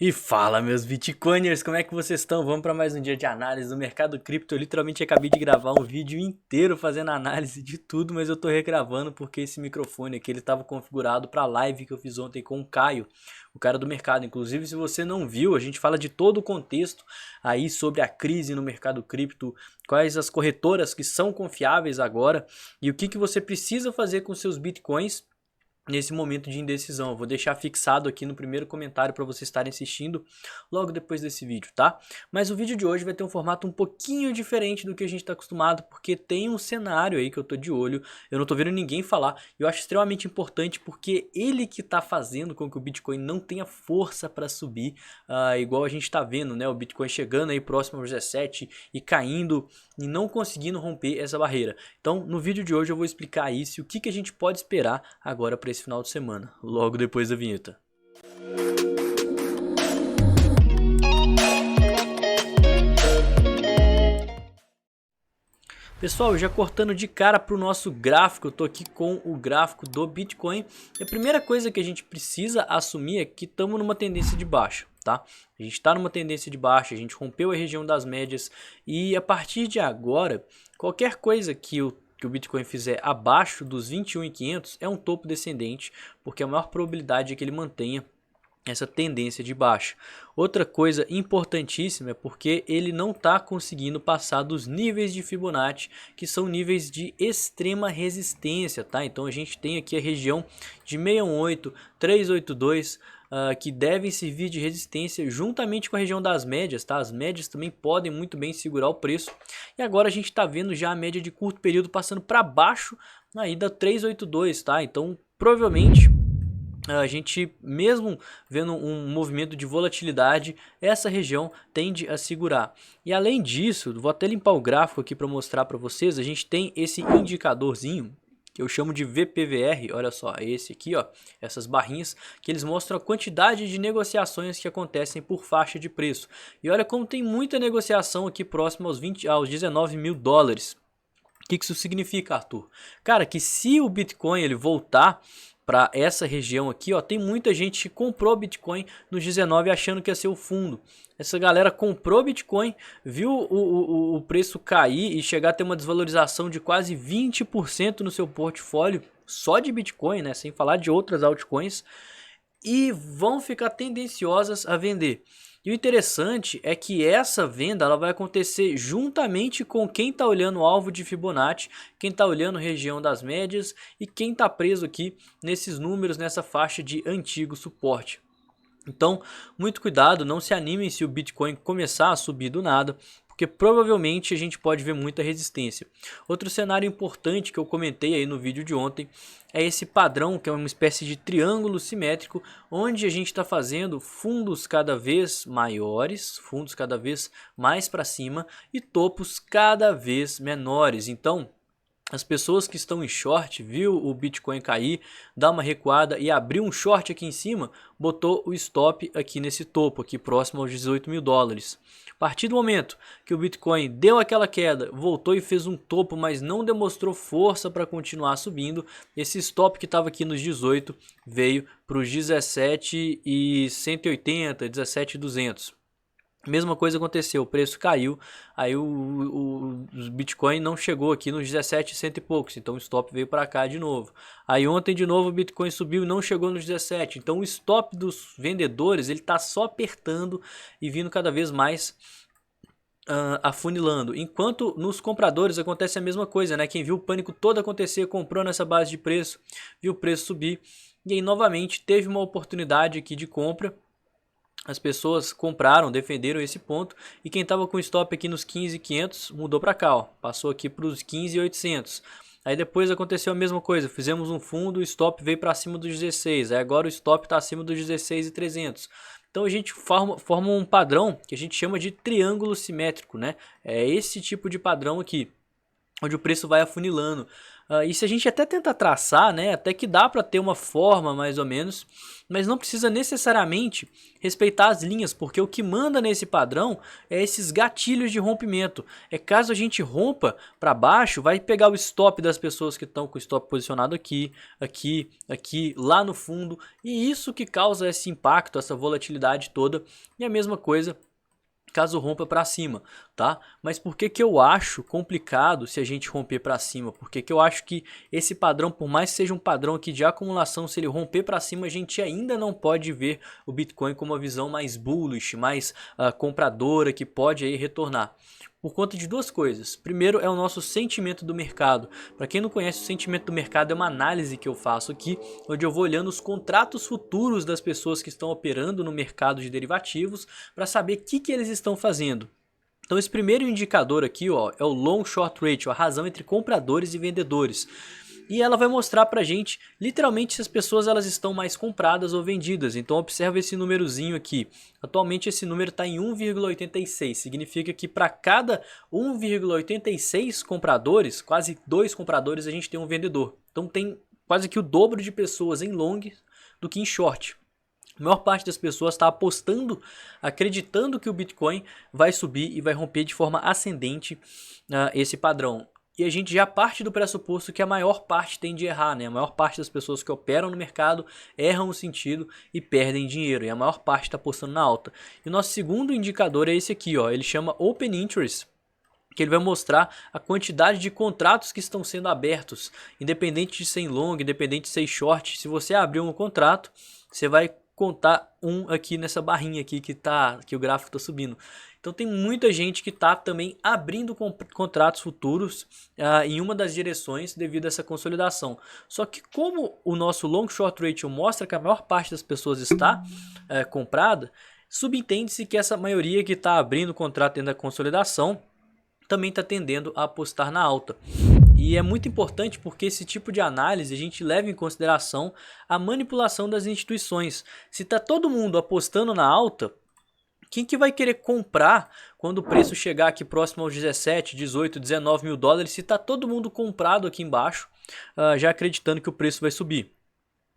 E fala, meus Bitcoiners, como é que vocês estão? Vamos para mais um dia de análise do mercado cripto. Eu literalmente acabei de gravar um vídeo inteiro fazendo análise de tudo, mas eu tô regravando porque esse microfone aqui ele estava configurado para a live que eu fiz ontem com o Caio, o cara do mercado. Inclusive, se você não viu, a gente fala de todo o contexto aí sobre a crise no mercado cripto, quais as corretoras que são confiáveis agora e o que você precisa fazer com seus Bitcoins nesse momento de indecisão. Eu vou deixar fixado aqui no primeiro comentário para vocês estarem assistindo logo depois desse vídeo, tá? Mas o vídeo de hoje vai ter um formato um pouquinho diferente do que a gente está acostumado, porque tem um cenário aí que eu tô de olho, eu não tô vendo ninguém falar, e eu acho extremamente importante porque ele que tá fazendo com que o Bitcoin não tenha força para subir, igual a gente tá vendo, né? O Bitcoin chegando aí próximo aos 17 e caindo e não conseguindo romper essa barreira. Então, no vídeo de hoje eu vou explicar isso e o que a gente pode esperar agora para esse final de semana, logo depois da vinheta. Pessoal, já cortando de cara para o nosso gráfico, eu tô aqui com o gráfico do Bitcoin. E a primeira coisa que a gente precisa assumir é que estamos numa tendência de baixa, tá? A gente está numa tendência de baixa, a gente rompeu a região das médias e a partir de agora, qualquer coisa que o Bitcoin fizer abaixo dos 21.500 é um topo descendente, porque a maior probabilidade é que ele mantenha essa tendência de baixa. Outra coisa importantíssima é porque ele não está conseguindo passar dos níveis de Fibonacci, que são níveis de extrema resistência, tá? Então a gente tem aqui a região de 618, 382, que devem servir de resistência juntamente com a região das médias, tá? As médias também podem muito bem segurar o preço. E agora a gente está vendo já a média de curto período passando para baixo aí da 382, tá? Então provavelmente a gente, mesmo vendo um movimento de volatilidade, essa região tende a segurar. E além disso, vou até limpar o gráfico aqui para mostrar para vocês, a gente tem esse indicadorzinho que eu chamo de VPVR, olha só, esse aqui, ó, essas barrinhas que eles mostram a quantidade de negociações que acontecem por faixa de preço. E olha como tem muita negociação aqui próximo aos 19 mil dólares. O que isso significa, Arthur? Cara, que se o Bitcoin ele voltar para essa região aqui, ó, tem muita gente que comprou Bitcoin nos 19 achando que ia ser o fundo. Essa galera comprou Bitcoin, viu o preço cair e chegar a ter uma desvalorização de quase 20% no seu portfólio só de Bitcoin, né, sem falar de outras altcoins, e vão ficar tendenciosas a vender. E o interessante é que essa venda ela vai acontecer juntamente com quem está olhando o alvo de Fibonacci, quem está olhando a região das médias e quem está preso aqui nesses números, nessa faixa de antigo suporte. Então, muito cuidado, não se animem se o Bitcoin começar a subir do nada, porque provavelmente a gente pode ver muita resistência. Outro cenário importante que eu comentei aí no vídeo de ontem é esse padrão, que é uma espécie de triângulo simétrico, onde a gente está fazendo fundos cada vez maiores, fundos cada vez mais para cima e topos cada vez menores. Então, as pessoas que estão em short, viu o Bitcoin cair, dar uma recuada e abrir um short aqui em cima, botou o stop aqui nesse topo, aqui próximo aos 18 mil dólares. A partir do momento que o Bitcoin deu aquela queda, voltou e fez um topo, mas não demonstrou força para continuar subindo, esse stop que estava aqui nos 18 veio para os 17,180, 17,200. Mesma coisa aconteceu, o preço caiu, aí o Bitcoin não chegou aqui nos 17 cento e poucos, então o stop veio para cá de novo. Aí ontem de novo o Bitcoin subiu e não chegou nos 17, então o stop dos vendedores ele está só apertando e vindo cada vez mais afunilando. Enquanto nos compradores acontece a mesma coisa, né? Quem viu o pânico todo acontecer comprou nessa base de preço, viu o preço subir e aí novamente teve uma oportunidade aqui de compra. As pessoas compraram, defenderam esse ponto e quem estava com stop aqui nos 15.500 mudou para cá, ó, passou aqui para os 15.800. Aí depois aconteceu a mesma coisa, fizemos um fundo, o stop veio para cima dos 16, aí agora o stop está acima dos 16.300. Então a gente forma um padrão que a gente chama de triângulo simétrico, né? É esse tipo de padrão aqui. onde o preço vai afunilando. E se a gente até tenta traçar, né, até que dá para ter uma forma mais ou menos, mas não precisa necessariamente respeitar as linhas, porque o que manda nesse padrão é esses gatilhos de rompimento. É caso a gente rompa para baixo, vai pegar o stop das pessoas que estão com o stop posicionado aqui, aqui, aqui, lá no fundo, e isso que causa esse impacto, essa volatilidade toda. E a mesma coisa caso rompa para cima, tá? Mas por que que eu acho complicado se a gente romper para cima? Porque que eu acho que esse padrão, por mais que seja um padrão aqui de acumulação, se ele romper para cima, a gente ainda não pode ver o Bitcoin com uma visão mais bullish, mais compradora, que pode aí retornar. Por conta de duas coisas. Primeiro é o nosso sentimento do mercado. Para quem não conhece, o sentimento do mercado é uma análise que eu faço aqui, onde eu vou olhando os contratos futuros das pessoas que estão operando no mercado de derivativos para saber o que eles estão fazendo. Então esse primeiro indicador aqui, ó, é o Long Short Ratio, a razão entre compradores e vendedores. E ela vai mostrar pra gente literalmente se as pessoas elas estão mais compradas ou vendidas. Então observa esse númerozinho aqui. Atualmente esse número está em 1,86. Significa que para cada 1,86 compradores, quase 2 compradores, a gente tem um vendedor. Então tem quase que o dobro de pessoas em long do que em short. A maior parte das pessoas está apostando, acreditando que o Bitcoin vai subir e vai romper de forma ascendente esse padrão. E a gente já parte do pressuposto que a maior parte tem de errar, né? A maior parte das pessoas que operam no mercado erram o sentido e perdem dinheiro. E a maior parte está apostando na alta. E o nosso segundo indicador é esse aqui, ó. Ele chama Open Interest, que ele vai mostrar a quantidade de contratos que estão sendo abertos. Independente de ser long, independente de ser short. Se você abrir um contrato, você vai contar um aqui nessa barrinha aqui que o gráfico está subindo. Então tem muita gente que está também abrindo contratos futuros em uma das direções devido a essa consolidação. Só que como o nosso Long Short Ratio mostra que a maior parte das pessoas está comprada, subentende-se que essa maioria que está abrindo contrato dentro da consolidação também está tendendo a apostar na alta. E é muito importante porque esse tipo de análise a gente leva em consideração a manipulação das instituições. Se está todo mundo apostando na alta, quem que vai querer comprar quando o preço chegar aqui próximo aos 17, 18, 19 mil dólares, se está todo mundo comprado aqui embaixo, já acreditando que o preço vai subir?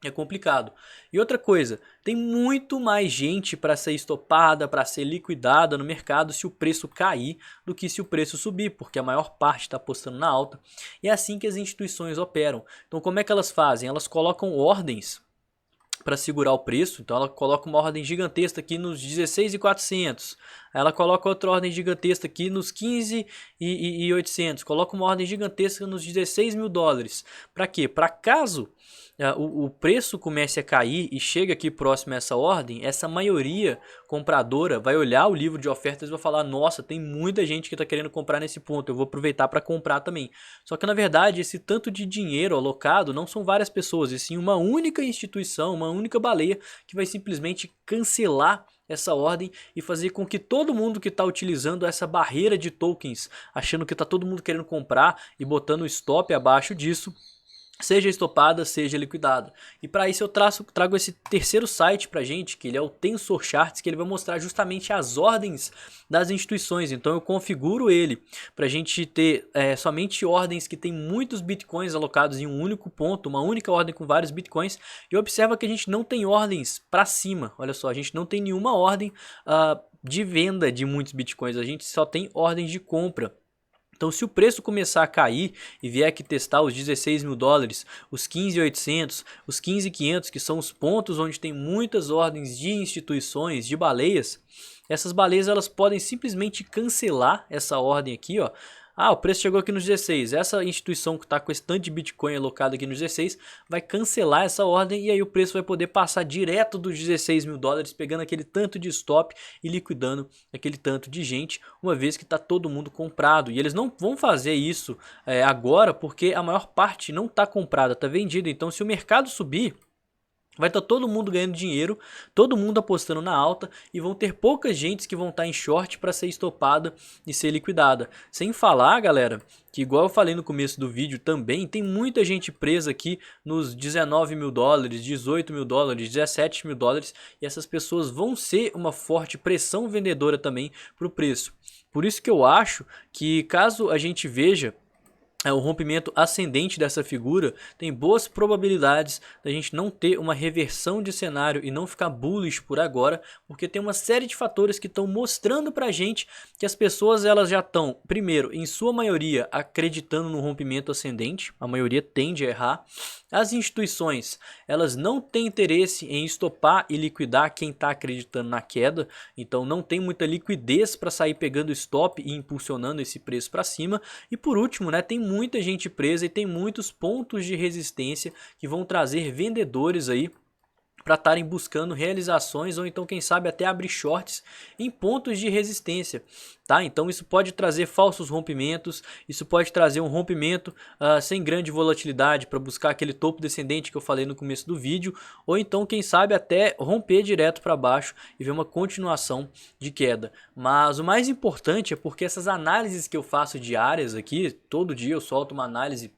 É complicado. E outra coisa, tem muito mais gente para ser estopada, para ser liquidada no mercado se o preço cair do que se o preço subir, porque a maior parte está apostando na alta. E é assim que as instituições operam. Então como é que elas fazem? Elas colocam ordens para segurar o preço. Então ela coloca uma ordem gigantesca aqui nos 16.400. Ela coloca outra ordem gigantesca aqui nos 15.800. Coloca uma ordem gigantesca nos 16 mil dólares. Para quê? Para caso o preço comece a cair e chega aqui próximo a essa ordem, essa maioria compradora vai olhar o livro de ofertas e vai falar: nossa, tem muita gente que está querendo comprar nesse ponto, eu vou aproveitar para comprar também. Só que na verdade esse tanto de dinheiro alocado não são várias pessoas, e sim uma única instituição, uma única baleia que vai simplesmente cancelar essa ordem e fazer com que todo mundo que está utilizando essa barreira de tokens, achando que está todo mundo querendo comprar e botando o stop abaixo disso, seja estopada, seja liquidada. E para isso eu trago esse terceiro site para gente, que ele é o Tensor Charts, que ele vai mostrar justamente as ordens das instituições. Então eu configuro ele para a gente ter somente ordens que tem muitos bitcoins alocados em um único ponto, uma única ordem com vários bitcoins. E observa que a gente não tem ordens para cima. Olha só, a gente não tem nenhuma ordem de venda de muitos bitcoins, a gente só tem ordens de compra. Então se o preço começar a cair e vier aqui testar os 16 mil dólares, os 15.800, os 15.500, que são os pontos onde tem muitas ordens de instituições, de baleias, essas baleias elas podem simplesmente cancelar essa ordem aqui, ó. Ah, o preço chegou aqui nos 16, essa instituição que está com esse tanto de Bitcoin alocado aqui nos 16 vai cancelar essa ordem e aí o preço vai poder passar direto dos 16 mil dólares, pegando aquele tanto de stop e liquidando aquele tanto de gente, uma vez que está todo mundo comprado. E eles não vão fazer isso agora porque a maior parte não está comprada, está vendida. Então se o mercado subir, vai estar todo mundo ganhando dinheiro, todo mundo apostando na alta e vão ter poucas gentes que vão estar em short para ser estopada e ser liquidada. Sem falar, galera, que igual eu falei no começo do vídeo também, tem muita gente presa aqui nos 19 mil dólares, 18 mil dólares, 17 mil dólares e essas pessoas vão ser uma forte pressão vendedora também para o preço. Por isso que eu acho que caso a gente veja o rompimento ascendente dessa figura, tem boas probabilidades da gente não ter uma reversão de cenário e não ficar bullish por agora, porque tem uma série de fatores que estão mostrando pra gente que as pessoas elas já estão, primeiro, em sua maioria, acreditando no rompimento ascendente, a maioria tende a errar. As instituições, elas não têm interesse em estopar e liquidar quem está acreditando na queda, então não tem muita liquidez para sair pegando stop e impulsionando esse preço para cima. E por último, né, tem muita gente presa e tem muitos pontos de resistência que vão trazer vendedores aí para estarem buscando realizações ou então quem sabe até abrir shorts em pontos de resistência, tá? Então isso pode trazer falsos rompimentos, isso pode trazer um rompimento sem grande volatilidade para buscar aquele topo descendente que eu falei no começo do vídeo, ou então quem sabe até romper direto para baixo e ver uma continuação de queda. Mas o mais importante é porque essas análises que eu faço diárias aqui, todo dia eu solto uma análise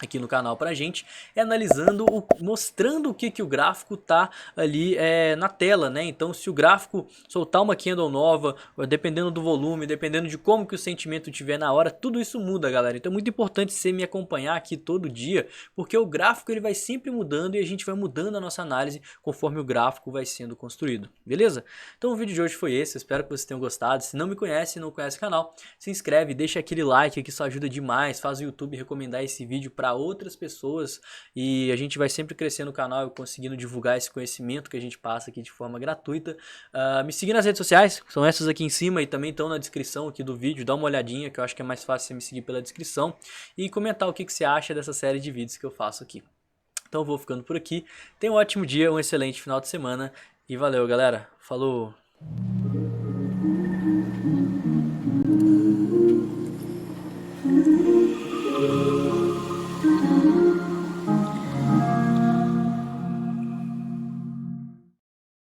aqui no canal pra gente, analisando, mostrando o que o gráfico tá ali na tela, né? Então se o gráfico soltar uma candle nova, dependendo do volume, dependendo de como que o sentimento tiver na hora, tudo isso muda, galera. Então é muito importante você me acompanhar aqui todo dia, porque o gráfico ele vai sempre mudando e a gente vai mudando a nossa análise conforme o gráfico vai sendo construído, beleza? Então o vídeo de hoje foi esse, eu espero que vocês tenham gostado. Se não me conhece e não conhece o canal, se inscreve, deixa aquele like que isso ajuda demais, faz o YouTube recomendar esse vídeo para outras pessoas e a gente vai sempre crescendo o canal e conseguindo divulgar esse conhecimento que a gente passa aqui de forma gratuita. Me seguir nas redes sociais, são essas aqui em cima e também estão na descrição aqui do vídeo, dá uma olhadinha que eu acho que é mais fácil você me seguir pela descrição e comentar o que você acha dessa série de vídeos que eu faço aqui. Então eu vou ficando por aqui, tenha um ótimo dia, um excelente final de semana e valeu galera, falou!